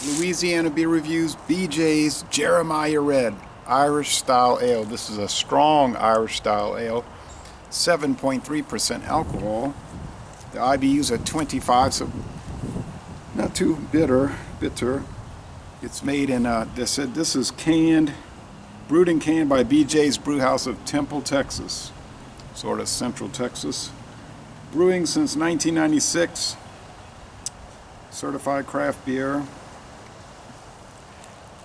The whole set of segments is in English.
Louisiana Beer Reviews, BJ's Jeremiah Red, Irish Style Ale. This is a strong Irish Style Ale, 7.3% alcohol. The IBUs are 25, so not too bitter. It's made in, this is canned, brewed and canned by BJ's Brewhouse of Temple, Texas, sort of Central Texas. Brewing since 1996, certified craft beer.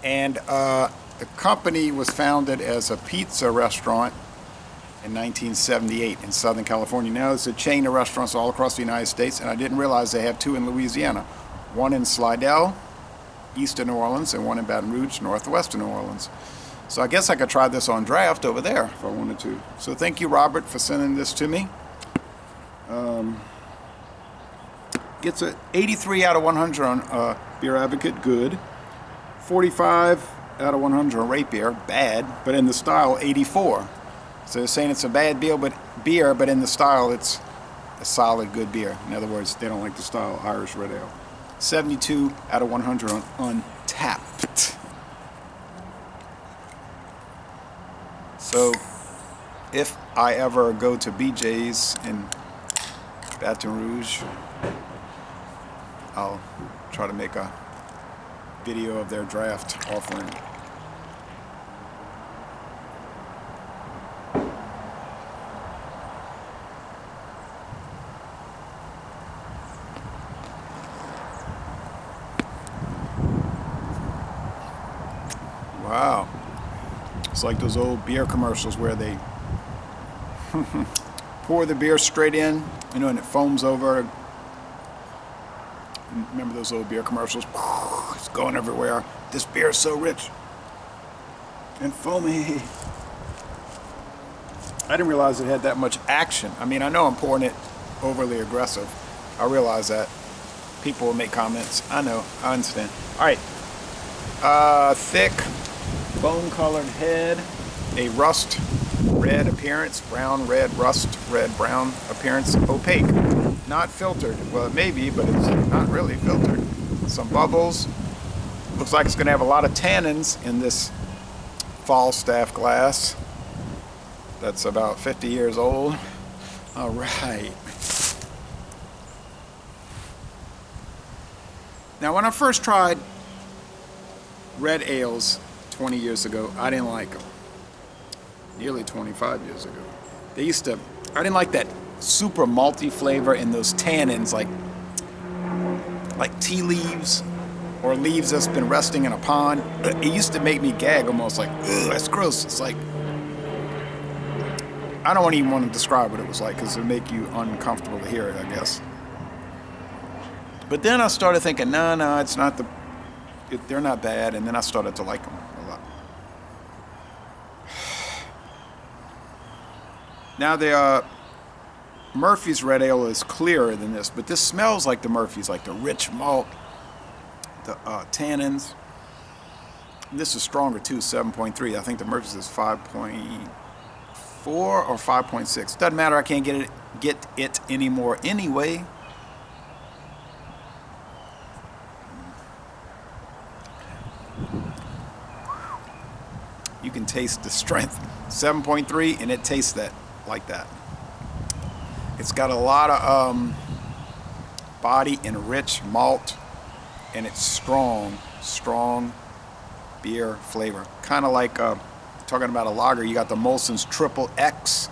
And the company was founded as a pizza restaurant in 1978 in Southern California. Now it's a chain of restaurants all across the United States, and I didn't realize they have two in Louisiana. One in Slidell, east of New Orleans, and one in Baton Rouge, northwest of New Orleans. So I guess I could try this on draft over there if I wanted to. So thank you, Robert, for sending this to me. Gets a 83 out of 100 on Beer Advocate, good. 45 out of 100 on Rate Beer, bad, but in the style, 84. So they're saying it's a bad beer, but in the style, it's a solid, good beer. In other words, they don't like the style Irish Red Ale. 72 out of 100 on Untapped. So if I ever go to BJ's in Baton Rouge, I'll try to make a video of their draft offering. Wow. It's like those old beer commercials where they pour the beer straight in, and it foams over. Remember those old beer commercials? It's going everywhere. This beer is so rich and foamy. I didn't realize it had that much action. I mean, I know I'm pouring it overly aggressive. I realize that. People will make comments. I know. I understand. All right. Thick, bone-colored head. A rust red appearance. Brown, red, rust, red, brown appearance. Opaque. Not filtered. Well, it may be, but it's not really filtered. Some bubbles. Looks like it's going to have a lot of tannins in this Falstaff glass. That's about 50 years old. All right. Now, when I first tried red ales 20 years ago, I didn't like them. Nearly 25 years ago. I didn't like that super malty flavor and those tannins like tea leaves or leaves that's been resting in a pond. It used to make me gag almost, like, ugh, that's gross. It's like, I don't even want to describe what it was like because it would make you uncomfortable to hear it, I guess. But then I started thinking, no, it's not they're not bad, and then I started to like them a lot. Now the Murphy's Red Ale is clearer than this, but this smells like the Murphy's, like the rich malt, the tannins. And this is stronger too, 7.3. I think the Murphy's is 5.4 or 5.6. Doesn't matter, I can't get it anymore anyway. You can taste the strength. 7.3, and it tastes that like that. It's got a lot of body and rich malt, and it's strong beer flavor. Kind of like talking about a lager, you got the Molson's Triple X,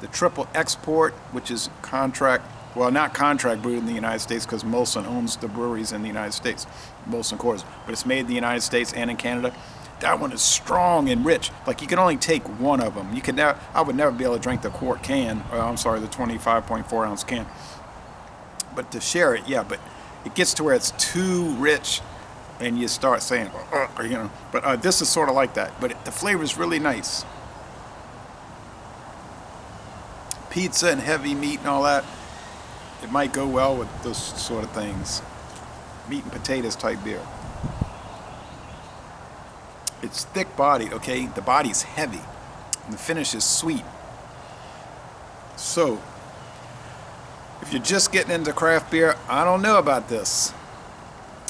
the Triple Export, which is not contract brewed in the United States because Molson owns the breweries in the United States, Molson Coors, but it's made in the United States and in Canada. That one is strong and rich. Like, you can only take one of them. I would never be able to drink the quart can. The 25.4 ounce can. But to share it, yeah. But it gets to where it's too rich, and you start saying, But this is sort of like that. But the flavor is really nice. Pizza and heavy meat and all that. It might go well with those sort of things. Meat and potatoes type beer. It's thick-bodied, okay? The body's heavy, and the finish is sweet. So, if you're just getting into craft beer, I don't know about this.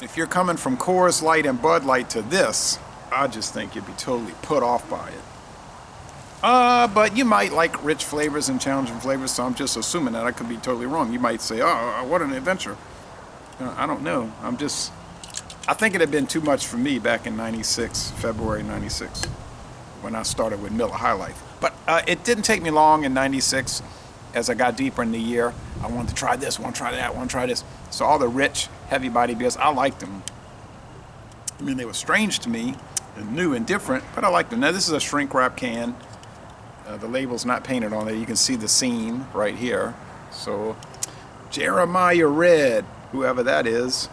if you're coming from Coors Light and Bud Light to this, I just think you'd be totally put off by it. But you might like rich flavors and challenging flavors, so I'm just assuming that I could be totally wrong. You might say, oh, what an adventure. I don't know. I think it had been too much for me back in 96, February 96, when I started with Miller High Life. But it didn't take me long in 96, as I got deeper in the year. I wanted to try this, want to try that, want to try this. So all the rich, heavy body beers, I liked them. I mean, they were strange to me and new and different, but I liked them. Now, this is a shrink wrap can. The label's not painted on there. You can see the seam right here. So, Jeremiah Red, whoever that is.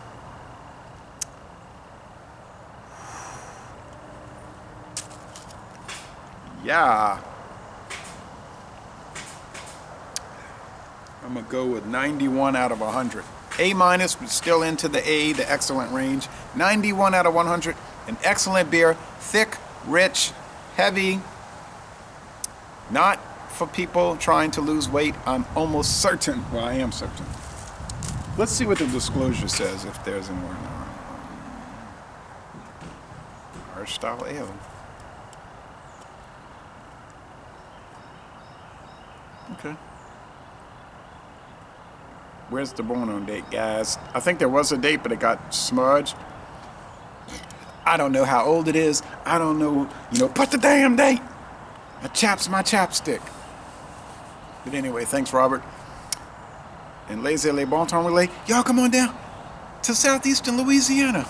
Yeah. I'm going to go with 91 out of 100. A minus, but still into the A, the excellent range. 91 out of 100. An excellent beer. Thick, rich, heavy. Not for people trying to lose weight. I'm almost certain. Well, I am certain. Let's see what the disclosure says, if there's anywhere. Irish style ale. Okay. Where's the born-on date, guys? I think there was a date, but it got smudged. I don't know how old it is. I don't know. Put the damn date. I chaps my chapstick. But anyway, thanks, Robert. And Laissez Les Bon Temps Relay. Y'all come on down to southeastern Louisiana.